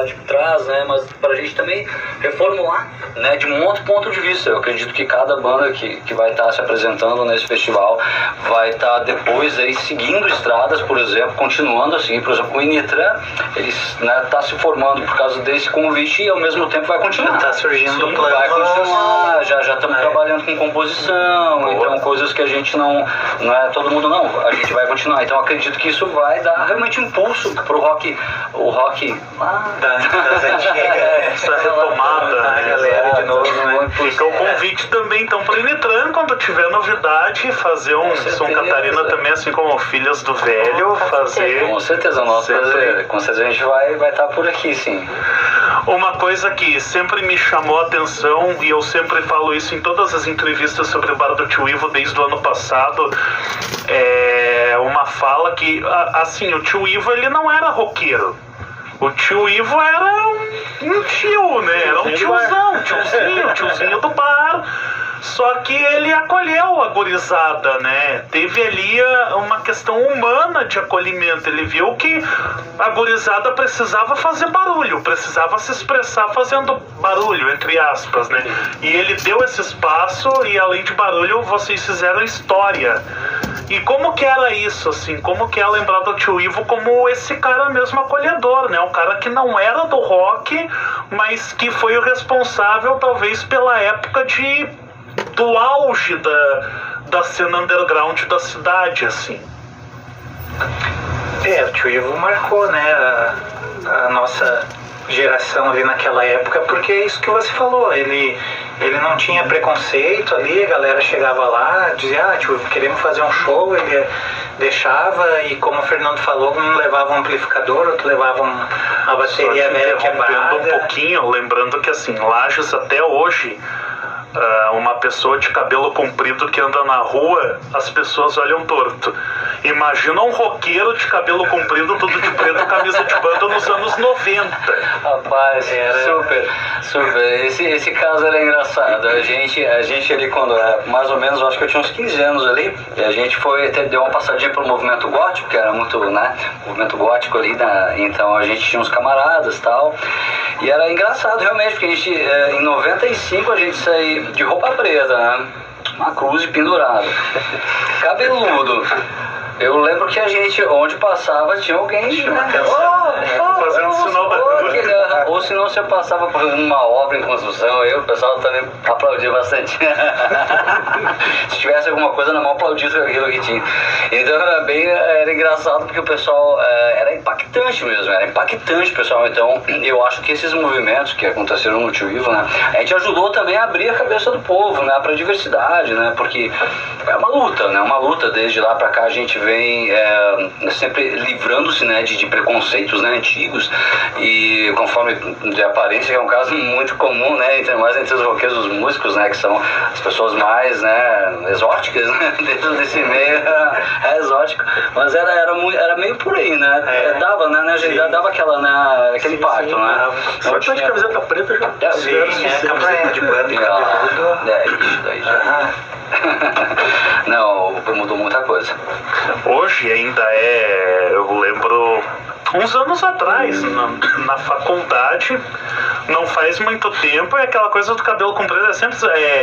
trabalho de trás, né? Mas pra gente também reformular, né? De um outro ponto de vista. Eu acredito que cada banda que vai estar se apresentando nesse festival vai estar depois aí seguindo estradas, por exemplo, continuando a seguir. Por exemplo, o Initran, ele tá se formando por causa desse convite e ao mesmo tempo vai continuar. Tá surgindo o plano. Vai continuar, já estamos trabalhando com composição, então coisas que a gente não é todo mundo não, a gente vai continuar. Então acredito que isso vai dar realmente impulso pro rock, o rock das antigas, essa retomada, né, galera, de novo, né? Fica o convite também, então, para o Initran, quando tiver novidade, fazer um Som Catarina também, assim como Filhas do Velho, fazer... Com certeza, nosso prazer. Com certeza a gente vai estar por aqui, sim. Uma coisa que sempre me chamou a atenção, e eu sempre falo isso em todas as entrevistas sobre o Bar do Tio Ivo desde o ano passado, é uma fala que, assim, o Tio Ivo, ele não era roqueiro. O Tio Ivo era um tio, né? Era um tiozinho do bar. Só que ele acolheu a gurizada, né? Teve ali uma questão humana de acolhimento. Ele viu que a gurizada precisava fazer barulho, precisava se expressar fazendo barulho, entre aspas, né? E ele deu esse espaço e, além de barulho, vocês fizeram história. E como que era isso, assim? Como que é lembrar do Tio Ivo como esse cara mesmo acolhedor, né? Um cara que não era do rock, mas que foi o responsável, talvez, pela época do auge da cena underground da cidade, assim. O Tio Ivo marcou, né, a nossa geração ali naquela época, porque é isso que você falou, ele não tinha preconceito ali, a galera chegava lá, dizia, Tio Ivo, queremos fazer um show, ele deixava, e como o Fernando falou, um levava um amplificador, outro levava uma bateria velha quebrada. Um pouquinho, lembrando que, assim, Lages até hoje, uma pessoa de cabelo comprido que anda na rua, as pessoas olham torto. Imagina um roqueiro de cabelo comprido, tudo de preto, camisa de banda nos anos 90. Rapaz, super. Esse caso era engraçado. A gente ali, quando mais ou menos, eu acho que eu tinha uns 15 anos ali, e a gente até deu uma passadinha pro movimento gótico, que era muito, né, movimento gótico ali, né, então a gente tinha uns camaradas e tal, e era engraçado realmente, porque a gente, em 95 a gente saiu de roupa preta, né, uma cruz pendurada, cabeludo. Eu lembro que a gente, onde passava, tinha alguém fazendo sinal da cruz. Ou se não, você passava por uma obra em construção, aí o pessoal também aplaudia bastante. Se tivesse alguma coisa na mão, aplaudia aquilo que tinha. Então era engraçado, porque o pessoal era impactante mesmo, pessoal. Então eu acho que esses movimentos que aconteceram no Tio Ivo, né, a gente ajudou também a abrir a cabeça do povo, né, pra diversidade, né, porque é uma luta, desde lá pra cá a gente vem sempre livrando-se, né, de preconceitos, né, antigos, e conforme de aparência, que é um caso muito comum, né, mais entre os roqueiros, os músicos, né, que são as pessoas mais, né, exóticas, né, dentro desse meio exótico, mas era meio por aí, né, dava, né, a gente dava aquela, né, aquele impacto, né. Só que de camiseta preta já camiseta de banda e cabeludo. Daí já. Não, mudou muita coisa. Hoje ainda eu lembro uns anos atrás, na faculdade, não faz muito tempo, é aquela coisa do cabelo comprido, sempre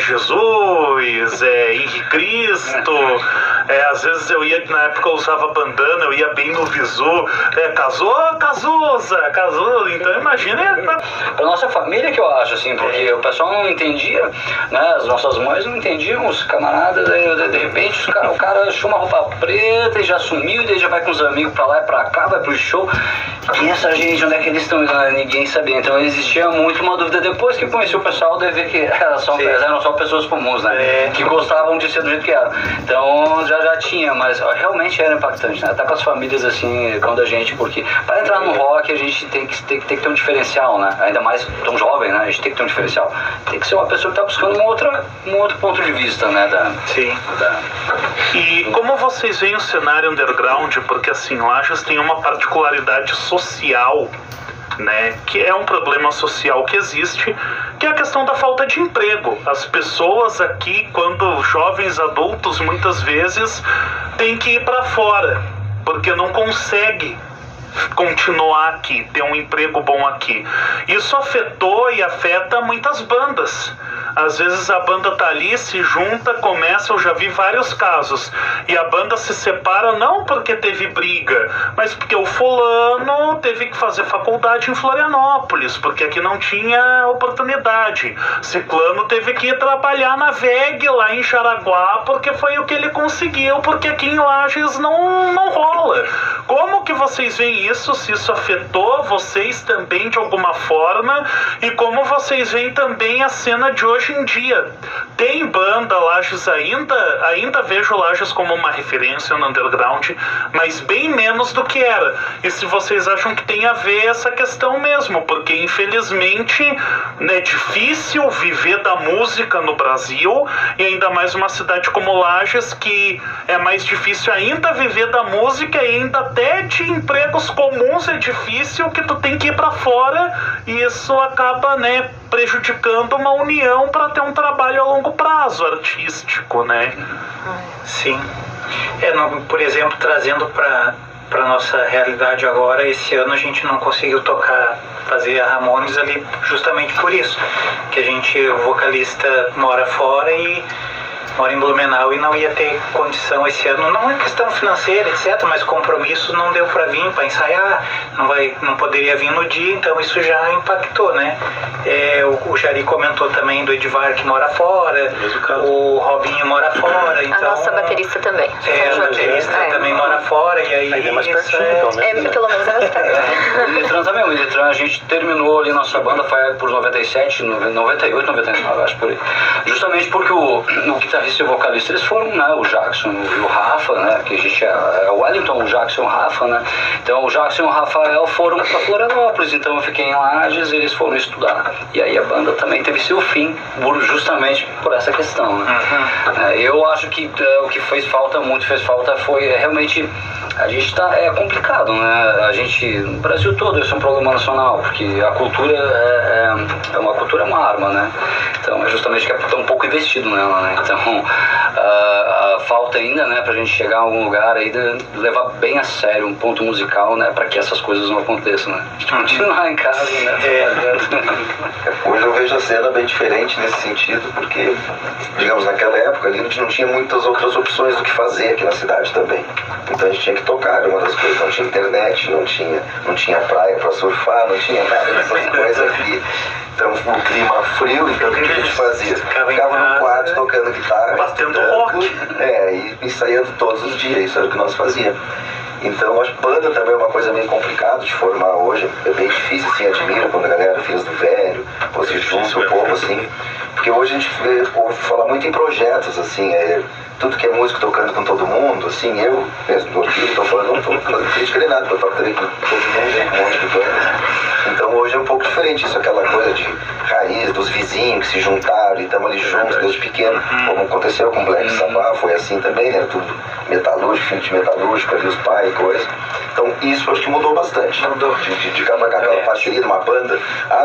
Jesus, Henri Cristo, às vezes eu ia, na época eu usava bandana, eu ia bem no visu, Cazuza, então imagina... Pra nossa família, que eu acho, assim, porque o pessoal não entendia, né, as nossas mães não entendiam, os camaradas, aí de repente o cara achou uma roupa preta e já sumiu, e daí já vai com os amigos pra lá e pra cá, vai pro show. Quem é essa gente? Onde é que eles estão? Ninguém sabia. Então existia muito uma dúvida. Depois que conheci o pessoal, deve ver que eram só pessoas comuns, né? Que gostavam de ser do jeito que era. Então já tinha, mas realmente era impactante, né? Até para as famílias, assim, quando a gente, porque para entrar no rock a gente tem que ter um diferencial, né? Ainda mais tão jovem, né? A gente tem que ter um diferencial. Tem que ser uma pessoa que está buscando um outro ponto de vista, né? E como vocês veem o cenário underground? Porque assim, Lages tem uma particularidade social, né, que é um problema social que existe, que é a questão da falta de emprego. As pessoas aqui, quando jovens adultos, muitas vezes têm que ir para fora, porque não consegue continuar aqui, ter um emprego bom aqui. Isso afetou e afeta muitas bandas. Às vezes a banda tá ali, se junta, começa, eu já vi vários casos, e a banda se separa não porque teve briga, mas porque o fulano teve que fazer faculdade em Florianópolis, porque aqui não tinha oportunidade. Ciclano teve que ir trabalhar na VEG lá em Jaraguá, porque foi o que ele conseguiu, porque aqui em Lages não rola. Como que vocês veem isso, se isso afetou vocês também de alguma forma, e como vocês veem também a cena de hoje em dia? Tem banda Lages ainda vejo Lages como uma referência no underground, mas bem menos do que era. E se vocês acham que tem a ver essa questão mesmo, porque infelizmente é difícil viver da música no Brasil, e ainda mais uma cidade como Lages, que é mais difícil ainda viver da música, e ainda até de empregos comuns é difícil, que tu tem que ir para fora, e isso acaba, né, prejudicando uma união para ter um trabalho a longo prazo artístico, né? Sim. Por exemplo, trazendo para nossa realidade agora, esse ano a gente não conseguiu fazer a Ramones ali justamente por isso, que o vocalista mora fora e mora em Blumenau e não ia ter condição esse ano, não é questão financeira, etc, mas compromisso não deu para vir, para ensaiar, não poderia vir no dia, então isso já impactou, né? O Jari comentou também do Edivar, que mora fora, o Robinho mora fora, então... A nossa baterista também. A baterista também mora fora, e aí... é mais pertinho, então, né? Pelo menos é mais perto. O Idetran também, o Idetran, a gente terminou ali nossa banda, foi por 97, 98, 99, acho por aí. Justamente porque o guitarrista e o vocalista, eles foram, né, o Jackson e o Rafa, né, que a gente é o Wellington, o Jackson e o Rafa, né, então o Jackson e o Rafael foram para Florianópolis, então eu fiquei em Lages, eles foram estudar, e aí a banda também teve seu fim, justamente por essa questão, né. Eu acho que o que fez falta foi realmente, a gente é complicado, né, a gente, no Brasil todo, isso é um problema nacional, porque a cultura é uma arma, né, então é justamente que é um pouco investido nela, né, então falta ainda, né, pra gente chegar a algum lugar aí, de levar bem a sério um ponto musical, né, pra que essas coisas não aconteçam, né, a gente continuar em casa, né. Hoje eu vejo a cena bem diferente nesse sentido, porque, digamos, naquela época ali a gente não tinha muitas outras opções do que fazer aqui na cidade também, então a gente tinha que tocar, era uma das coisas, não tinha internet, não tinha praia pra surfar, não tinha nada dessas coisas aqui. Então, um clima frio, então o que a gente fazia? Ficava no quarto tocando guitarra, batendo rock. E ensaiando todos os dias, isso era o que nós fazíamos. Então, a banda também é uma coisa meio complicada de formar hoje, é bem difícil, assim, admiro quando a galera fez do velho, ou se junta um pouco, assim, porque hoje a gente ouve falar muito em projetos, assim, tudo que é músico tocando com todo mundo, assim, eu mesmo do Orquídeo, estou falando, não estou fazendo crítica nem nada, eu toco também com todo mundo, um monte de bandas. Então hoje é um pouco diferente isso, aquela coisa de raiz, dos vizinhos que se juntaram e estamos ali juntos desde pequeno, como aconteceu com o Black Sabbath, foi assim também, né, tudo metalúrgico, filho de metalúrgico, ali os pais e coisa. Então isso acho que mudou bastante, de cada parceria de uma banda,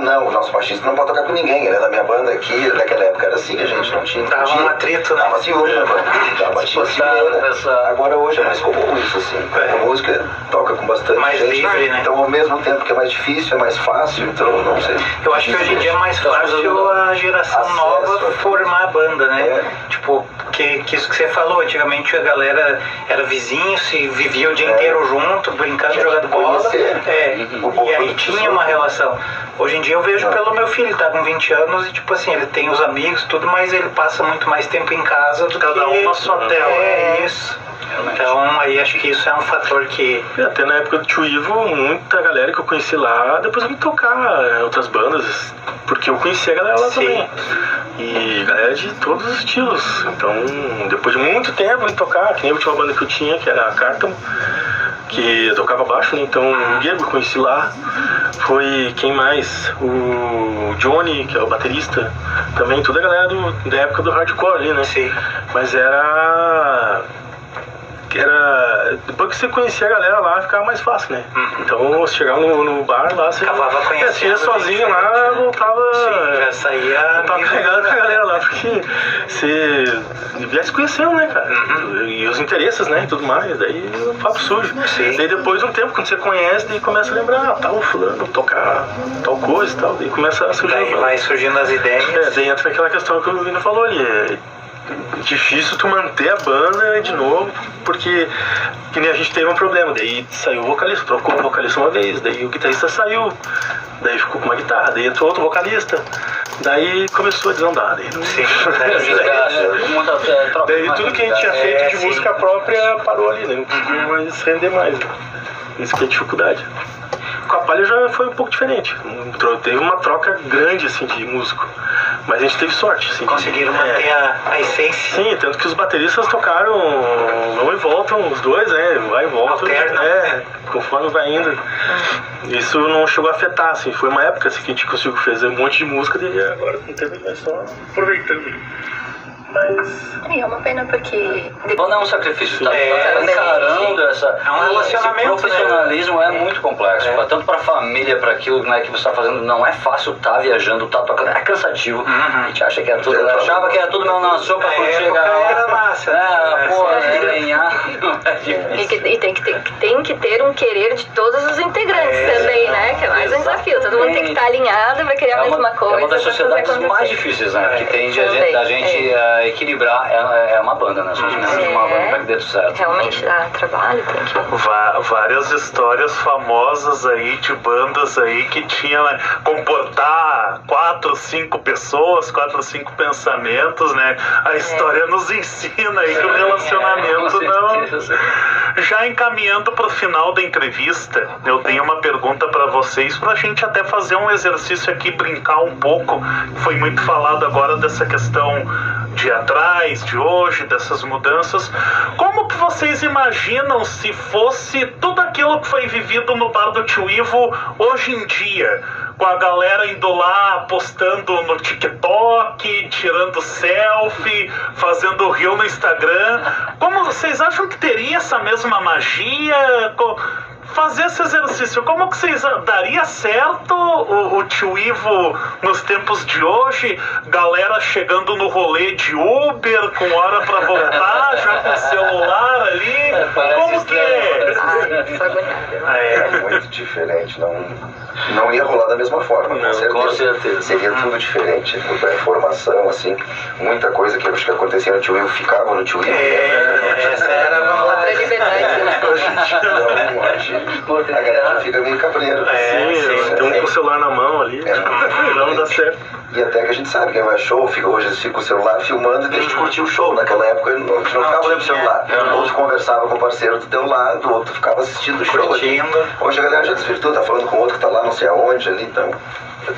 não, o nosso baixista não pode tocar com ninguém, ele é da minha banda aqui, naquela época era assim, a gente não tinha... Dava um atrito, né? Dava assim, outra banda. Agora hoje é mais comum isso, assim. A música toca com bastante mais gente, livre, né? Então ao mesmo tempo que é mais difícil, é mais fácil, então não sei. Eu acho que hoje em dia é mais fácil a geração nova formar a banda, né? Tipo, que isso que você falou, antigamente a galera era vizinho, se vivia o dia inteiro junto, brincando, jogando bola. E aí tinha uma relação. Hoje em dia eu vejo pelo meu filho, ele tá com 20 anos e tipo assim, ele tem os amigos, tudo, mas ele passa muito mais tempo em casa do que... Cada um na sua tela. Isso. Então aí acho que isso é um fator que... Até na época do Tio Ivo, muita galera que eu conheci lá, depois eu vim tocar outras bandas, porque eu conheci a galera lá também. E galera de todos os estilos. Então, depois de muito tempo eu vim tocar, que nem a última banda que eu tinha, que era a Cártamo, que eu tocava baixo, né? Então o Diego eu conheci lá. Foi quem mais? O Johnny, que é o baterista, também, toda a galera da época do hardcore ali, né? Sim. Mas era depois que você conhecia a galera lá, ficava mais fácil, né? Então, você chegava no bar lá, você acabava conhecendo. Ia sozinho lá, voltava. Sim, já saía. Voltava carregado com a galera lá, porque você devia se conhecendo, né, cara? E os interesses, né? E tudo mais. Daí o papo sujo. Sim. Daí depois de um tempo, quando você conhece, daí começa a lembrar, tal fulano, tocar tal coisa e tal. Daí começa a surgir. Daí vai surgindo as ideias. Daí entra aquela questão que o Vini falou ali. É difícil tu manter a banda de novo, porque que nem a gente teve um problema, daí saiu o vocalista, trocou o vocalista uma vez, daí o guitarrista saiu, daí ficou com uma guitarra, daí entrou outro vocalista, daí começou a desandar, daí tudo que a gente tinha feito de música própria parou ali, né? Não conseguiu mais render mais, né? Isso que é a dificuldade. Com a Palha já foi um pouco diferente. Teve uma troca grande assim de músico. Mas a gente teve sorte. Assim, conseguiram manter a essência. Sim, tanto que os bateristas tocaram vão e voltam, os dois, né? Vai e volta. Alterna. Conforme vai indo. Isso não chegou a afetar, assim. Foi uma época assim, que a gente conseguiu fazer um monte de música e agora não teve mais, só aproveitando. É uma pena porque... Banda é um sacrifício, tá encarando essa... É um relacionamento, esse profissionalismo é muito complexo, tanto pra família, pra aquilo, né, que você tá fazendo, não é fácil tá viajando, tá tocando, é cansativo. A gente acha que era tudo, achava que era tudo mel na sopa quando chegar lá. Era massa. É difícil. E tem que ter um querer de todos os integrantes também, né? Que é mais um desafio. Todo mundo tem que estar alinhado pra criar a mesma coisa. É uma das sociedades mais difíceis, né? Que tem da gente equilibrar é uma banda, né? Somos membros de uma banda pra que dê tudo certo. Realmente dá trabalho, tem que... Várias histórias famosas aí de bandas aí que tinham, né, comportar 4, 5 pessoas, 4, 5 pensamentos, né? A história nos ensina aí que o relacionamento não... Já encaminhando pro final da entrevista, eu tenho uma pergunta pra vocês, pra gente até fazer um exercício aqui, brincar um pouco. Foi muito falado agora dessa questão de atrás, de hoje, dessas mudanças. Como que vocês imaginam se fosse tudo aquilo que foi vivido no Bar do Tio Ivo hoje em dia? Com a galera indo lá, postando no TikTok, tirando selfie, fazendo reel no Instagram. Como vocês acham que teria essa mesma magia? Fazer esse exercício, como que vocês daria certo o Tio Ivo nos tempos de hoje? Galera chegando no rolê de Uber com hora pra voltar, já com o celular ali. Como que é? É muito diferente, não ia rolar da mesma forma, com certeza. Seria tudo diferente, a informação, assim, muita coisa que eu acho que acontecia no Tio Ivo ficava no Tio Ivo. Essa era outra liberdade, né? Hoje a galera fica meio cabreira. Tem um com o celular na mão ali, não dá certo. E até que a gente sabe, quem vai show, hoje eles ficam com o celular filmando e deixa de curtir o show. Naquela época a gente não ficava olhando pro celular. Outro conversava com o parceiro do teu lado, o outro ficava assistindo o show. Hoje a galera já desvirtua, tá falando com o outro que tá lá não sei aonde ali, então...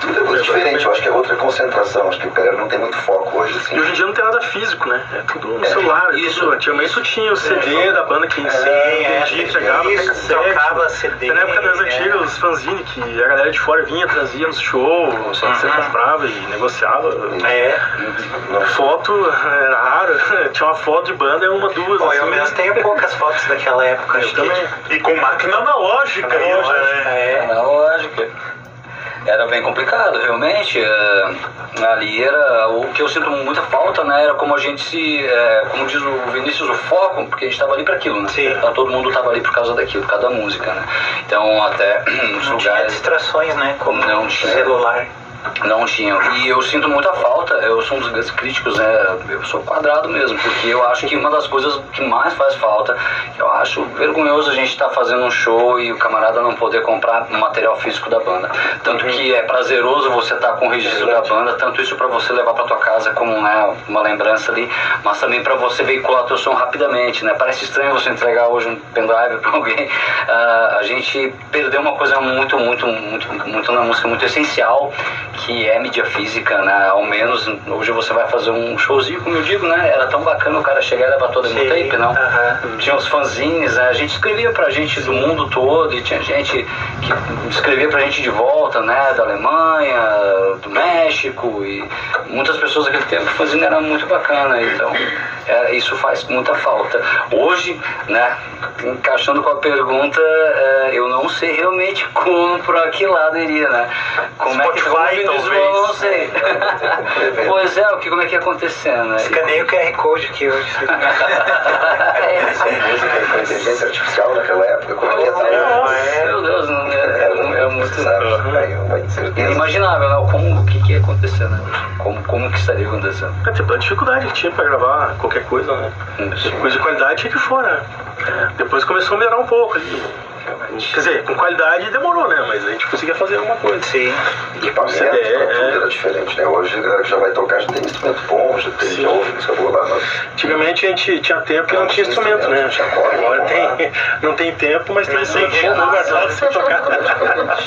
Tudo é muito diferente, eu acho que é outra concentração, acho que a galera não tem muito foco hoje, assim. E hoje em dia não tem nada físico, né? É tudo no celular. Antigamente tu tinha o CD da banda que chegava, trocava CD. Na época das antigas, os fanzine, que a galera de fora vinha, trazia nos shows, você comprava e negociava. Foto era raro, tinha uma foto de banda e uma, duas. Eu mesmo tenho poucas fotos daquela época. Eu também. E com máquina analógica ainda, né? Analógica. Era bem complicado, realmente. Ali era o que eu sinto muita falta, né? Era como a gente como diz o Vinícius, o foco, porque a gente estava ali para aquilo, né? Então, todo mundo estava ali por causa daquilo, por causa da música, né? Então até nos lugares. Tinha distrações, né? Como não tinha celular. Não tinha. E eu sinto muita falta, eu sou um dos grandes críticos, né? Eu sou quadrado mesmo, porque eu acho que uma das coisas que mais faz falta, eu acho vergonhoso a gente estar fazendo um show e o camarada não poder comprar o material físico da banda. Tanto que é prazeroso você estar com o registro da banda, tanto isso para você levar para tua casa como, né, uma lembrança ali, mas também para você veicular teu som rapidamente, né? Parece estranho você entregar hoje um pendrive para alguém. A gente perdeu uma coisa muito na música, muito essencial, que é mídia física, né? Ao menos hoje você vai fazer um showzinho, como eu digo, né? Era tão bacana o cara chegar e levar todo mundo tape, não? Tinha os fanzines, né? A gente escrevia pra gente do mundo todo e tinha gente que escrevia pra gente de volta, né? Da Alemanha, do México e muitas pessoas naquele tempo. O fanzine era muito bacana, então isso faz muita falta. Hoje, né? Encaixando com a pergunta, eu não sei realmente como, pra que lado iria, né? Como Spotify, talvez. Não sei. Pois é, como é que ia acontecer, né? Escaneio o QR Code aqui hoje. Essa música com inteligência artificial naquela época, como é que ia estar? Meu Deus, é muito... Sabe? Inimaginável, né? O que ia acontecer, né? Como que estaria acontecendo? Tipo, a dificuldade que tinha pra gravar qualquer coisa, né? Coisa de qualidade tinha que fora. Depois começou a melhorar um pouco ali. Quer dizer, com qualidade demorou, né? Mas a gente conseguia fazer alguma coisa. Sim. Equipamento, tudo era diferente, né? Hoje já vai tocar, já tem instrumento bom, já ouve música boa lá. Antigamente a gente tinha tempo e não tinha instrumento, né? Agora não tem tempo, mas tem instrumento bom guardado pra tocar.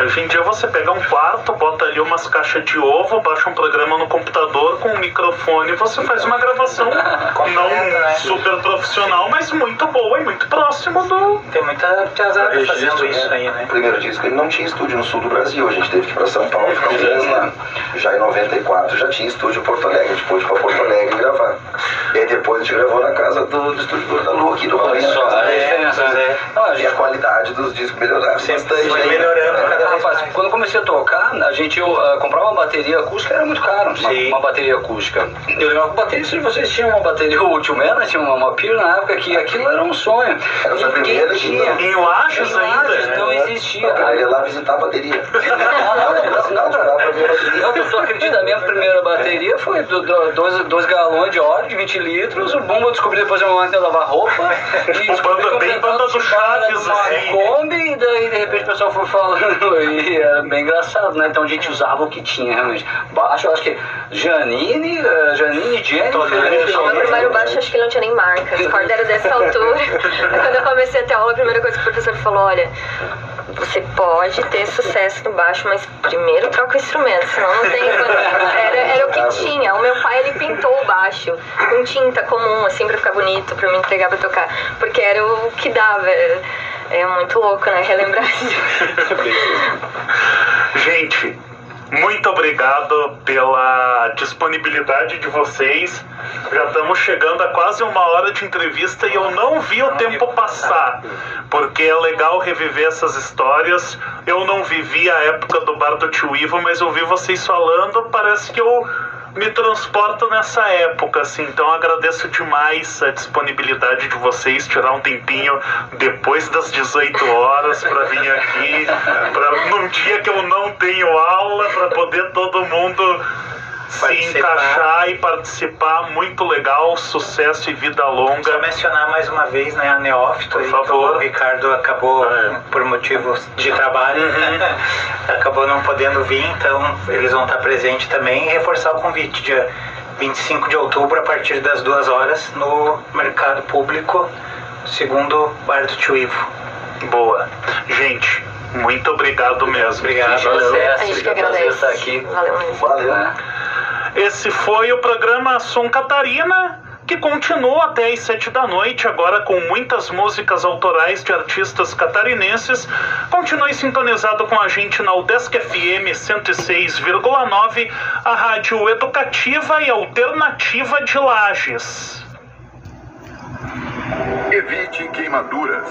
Hoje em dia você pega um quarto, bota ali umas caixas de ovo, baixa um programa no computador com um microfone e você faz uma gravação não super profissional, mas muito boa e muito próximo do... Tem muita piazada fazendo isso aí, né? O primeiro disco ele não tinha estúdio no sul do Brasil, a gente teve que ir pra São Paulo ficar um mês lá. Já em 94 já tinha estúdio em Porto Alegre, a gente pôde ir pra Porto Alegre gravar. E aí depois a gente gravou na casa do estúdio da Lu aqui do Rio. Só a diferença, né? E a qualidade dos discos melhorava bastante. Foi melhorando. Rapaz, quando eu comecei a tocar, a gente comprava uma bateria acústica, era muito caro, uma bateria acústica. Eu lembro que bateria, se vocês tinham uma bateria Ultimate, tinha uma Pure na época, que aquilo era um sonho. Ninguém tinha. Em Lages ainda? Não existia. Eu ia lá visitar a bateria. Tu acredita, a minha primeira bateria foi 2 galões de óleo de 20 litros, o bumbo eu descobri depois de uma máquina de lavar roupa. Bem banda do Chaves, assim. Kombi, e daí de repente o pessoal foi falando e era bem engraçado, né? Então a gente usava o que tinha realmente. Baixo, eu acho que Janine, Jennifer. O meu primeiro baixo acho que ele não tinha nem marca, as cordas eram dessa altura. Quando eu comecei a ter aula, a primeira coisa que o professor falou, olha, você pode ter sucesso no baixo, mas primeiro troca o instrumento, senão não tem condição. Era o que tinha. O meu pai, ele pintou o baixo com tinta comum, assim, pra ficar bonito, pra me entregar pra tocar, porque era o que dava. É muito louco, né? Relembrar isso. Gente, muito obrigado pela disponibilidade de vocês. Já estamos chegando a quase 1 hora de entrevista e eu não vi o tempo passar, porque é legal reviver essas histórias. Eu não vivi a época do bar do Tio Ivo, mas eu vi vocês falando, parece que eu me transporto nessa época, assim. Então agradeço demais a disponibilidade de vocês, tirar um tempinho depois das 18 horas para vir aqui, num dia que eu não tenho aula, para poder todo mundo se encaixar e participar. Muito legal, sucesso e vida longa. Só mencionar mais uma vez, né, a Neófito, por favor. O Ricardo acabou, por motivos de trabalho, acabou não podendo vir, então eles vão estar presentes também e reforçar o convite, dia 25 de outubro, a partir das 2 horas, no Mercado Público, segundo Bar do Tio Ivo. Boa. Gente, muito obrigado mesmo. Obrigado. A gente que agradece. Estar aqui. Valeu mesmo. Valeu. Esse foi o programa Som Catarina, que continua até às 7 da noite, agora com muitas músicas autorais de artistas catarinenses. Continue sintonizado com a gente na UDESC FM 106,9, a rádio educativa e alternativa de Lages. Evite queimaduras.